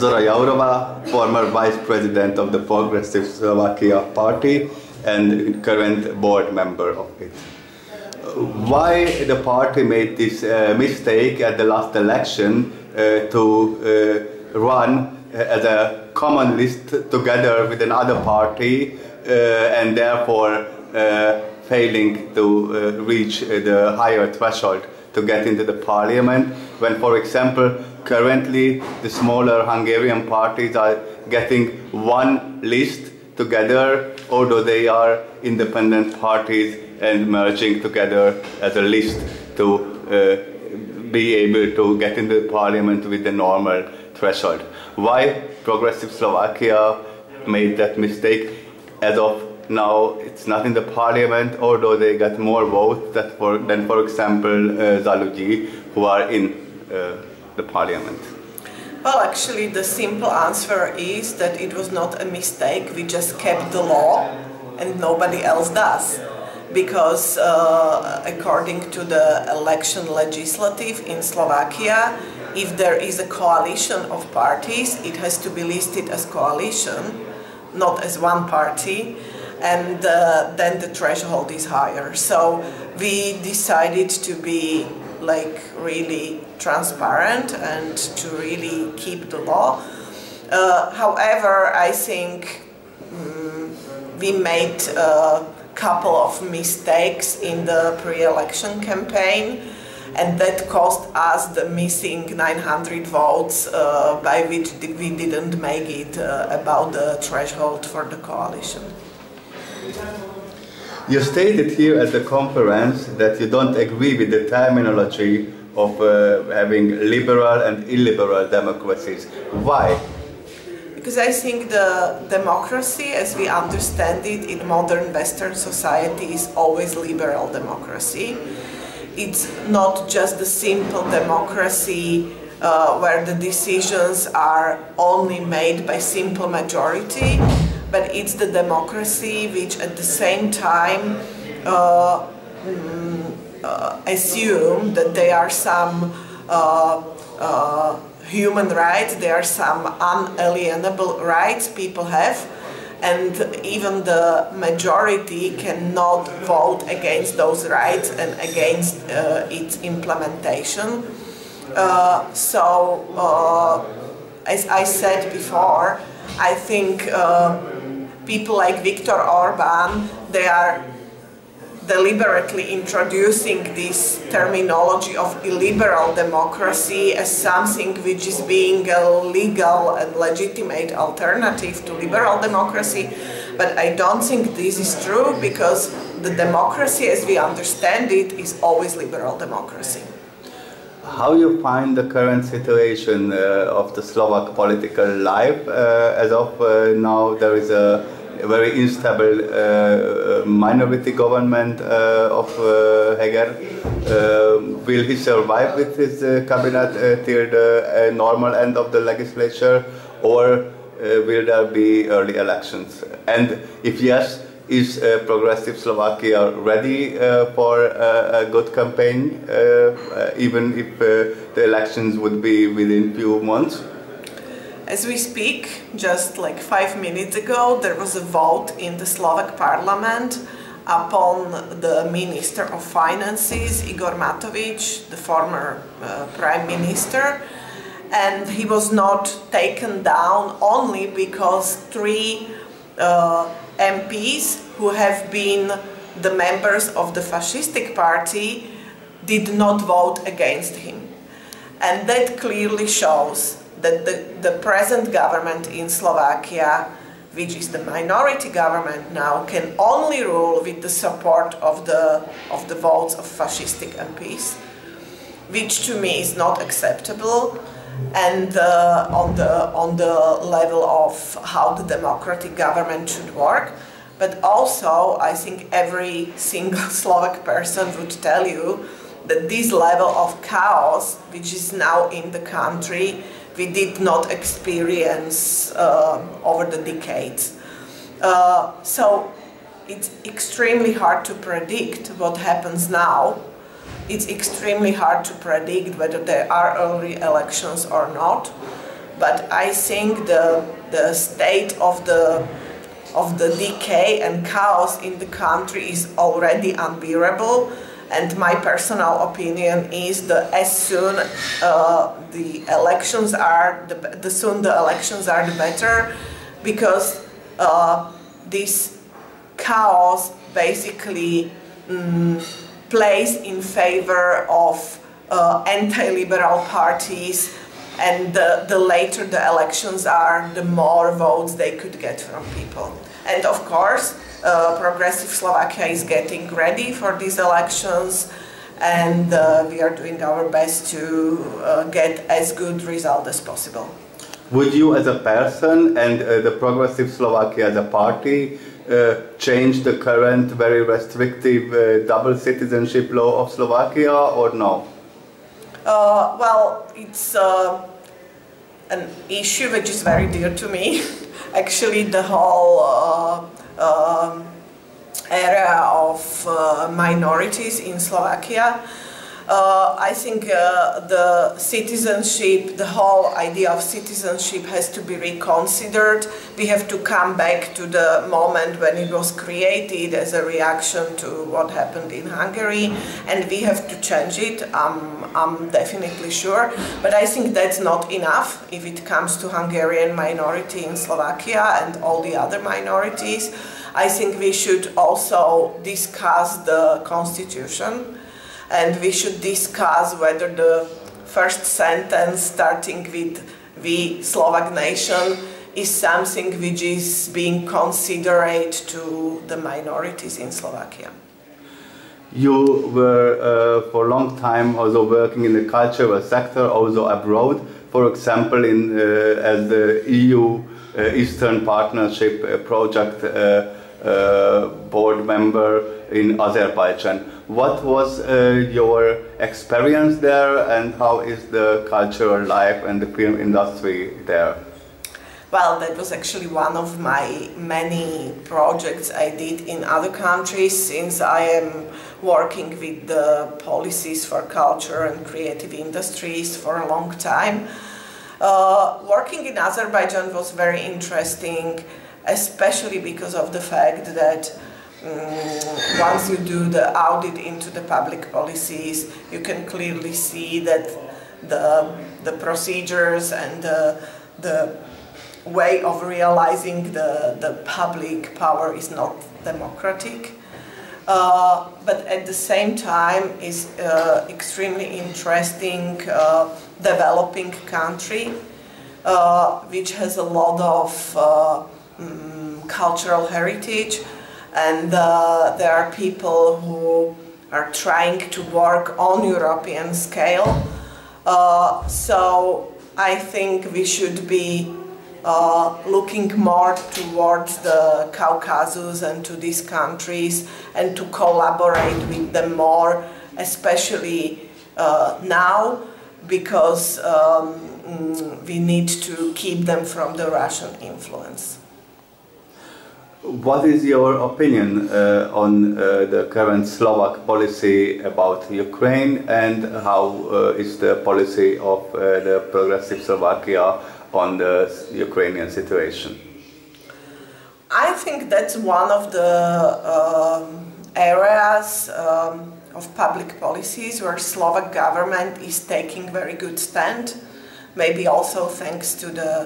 Zora Jaurova, former vice president of the Progressive Slovakia party and current board member of it. Why the party made this mistake at the last election to run as a common list together with another party and therefore failing to reach the higher threshold to get into the parliament, when, for example, currently the smaller Hungarian parties are getting one list together, although they are independent parties, and merging together as a list to be able to get into the parliament with the normal threshold. Why Progressive Slovakia made that mistake? As of now, it's not in the parliament, although they got more votes than for example, Zaludji, who are in the parliament. Well, actually, the simple answer is that it was not a mistake. We just kept the law, and nobody else does. Because according to the election legislative in Slovakia, if there is a coalition of parties, it has to be listed as coalition, not as one party, and then the threshold is higher. So we decided to be like really transparent and to really keep the law. However, I think we made couple of mistakes in the pre-election campaign, and that cost us the missing 900 votes by which we didn't make it about the threshold for the coalition. You stated here at the conference that you don't agree with the terminology of having liberal and illiberal democracies. Why? Because I think the democracy, as we understand it in modern Western society, is always liberal democracy. It's not just the simple democracy where the decisions are only made by simple majority, but it's the democracy which at the same time assume that there are some human rights, there are some unalienable rights people have, and even the majority cannot vote against those rights and against its implementation. As I said before, I think people like Viktor Orbán, they are deliberately introducing this terminology of illiberal democracy as something which is being a legal and legitimate alternative to liberal democracy. But I don't think this is true, because the democracy as we understand it is always liberal democracy. How you find the current situation of the Slovak political life? As of now, there is a very unstable minority government of Heger. Will he survive with his cabinet till the normal end of the legislature, or will there be early elections? And if yes, is Progressive Slovakia ready for a good campaign, even if the elections would be within few months? As we speak, just like 5 minutes ago, there was a vote in the Slovak parliament upon the Minister of Finances, Igor Matovič, the former Prime Minister, and he was not taken down only because 3 MPs who have been the members of the fascistic party did not vote against him. And that clearly shows that the present government in Slovakia, which is the minority government now, can only rule with the support of the votes of fascistic MPs, which to me is not acceptable, and on the level of how the democratic government should work. But also, I think every single Slovak person would tell you that this level of chaos, which is now in the country, we did not experience over the decades. So it's extremely hard to predict what happens now. It's extremely hard to predict whether there are early elections or not. but I think the state of the decay and chaos in the country is already unbearable. And my personal opinion is that as soon the elections are, the sooner the elections are, the better, because this chaos basically plays in favor of anti-liberal parties, and the later the elections are, the more votes they could get from people. And of course, Progressive Slovakia is getting ready for these elections, and we are doing our best to get as good result as possible. Would you as a person and the Progressive Slovakia as a party change the current very restrictive double citizenship law of Slovakia or no? Well, it's an issue which is very dear to me. Actually, the whole area of minorities in Slovakia. I think the citizenship, the whole idea of citizenship has to be reconsidered. We have to come back to the moment when it was created as a reaction to what happened in Hungary, and we have to change it, I'm definitely sure. But I think that's not enough if it comes to Hungarian minority in Slovakia and all the other minorities. I think we should also discuss the constitution. And we should discuss whether the first sentence starting with "we Slovak nation" is something which is being considerate to the minorities in Slovakia. You were for a long time also working in the cultural sector, also abroad. For example, as the EU Eastern Partnership Project board member in Azerbaijan. What was your experience there, and how is the cultural life and the film industry there? Well, that was actually one of my many projects I did in other countries, since I am working with the policies for culture and creative industries for a long time. Working in Azerbaijan was very interesting, especially because of the fact that once you do the audit into the public policies, you can clearly see that the procedures and the way of realizing the public power is not democratic. But at the same time is extremely interesting developing country which has a lot of cultural heritage, and there are people who are trying to work on European scale. So I think we should be looking more towards the Caucasus and to these countries, and to collaborate with them more, especially now, because we need to keep them from the Russian influence. What is your opinion on the current Slovak policy about Ukraine, and how is the policy of the Progressive Slovakia on the Ukrainian situation? I think that's one of the areas of public policies where Slovak government is taking very good stand. Maybe also thanks to the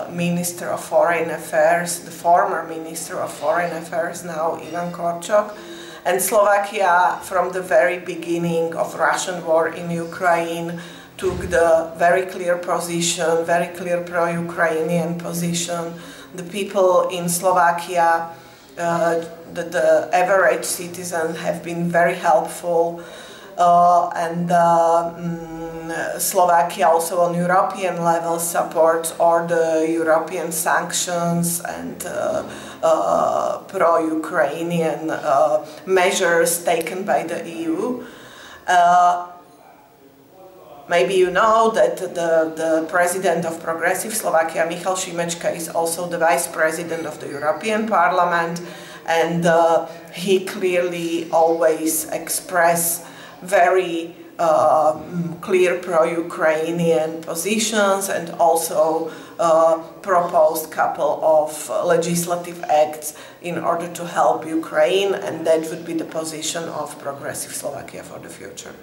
Minister of Foreign Affairs, the former Minister of Foreign Affairs, now Ivan Korčok. And Slovakia, from the very beginning of Russian war in Ukraine, took the very clear position, very clear pro-Ukrainian position. The people in Slovakia, the average citizen, have been very helpful. And Slovakia also on European level supports all the European sanctions and pro-Ukrainian measures taken by the EU. Maybe you know that the president of Progressive Slovakia, Michal Šimečka, is also the vice president of the European Parliament, and he clearly always expressed very clear pro-Ukrainian positions, and also proposed couple of legislative acts in order to help Ukraine, and that would be the position of Progressive Slovakia for the future.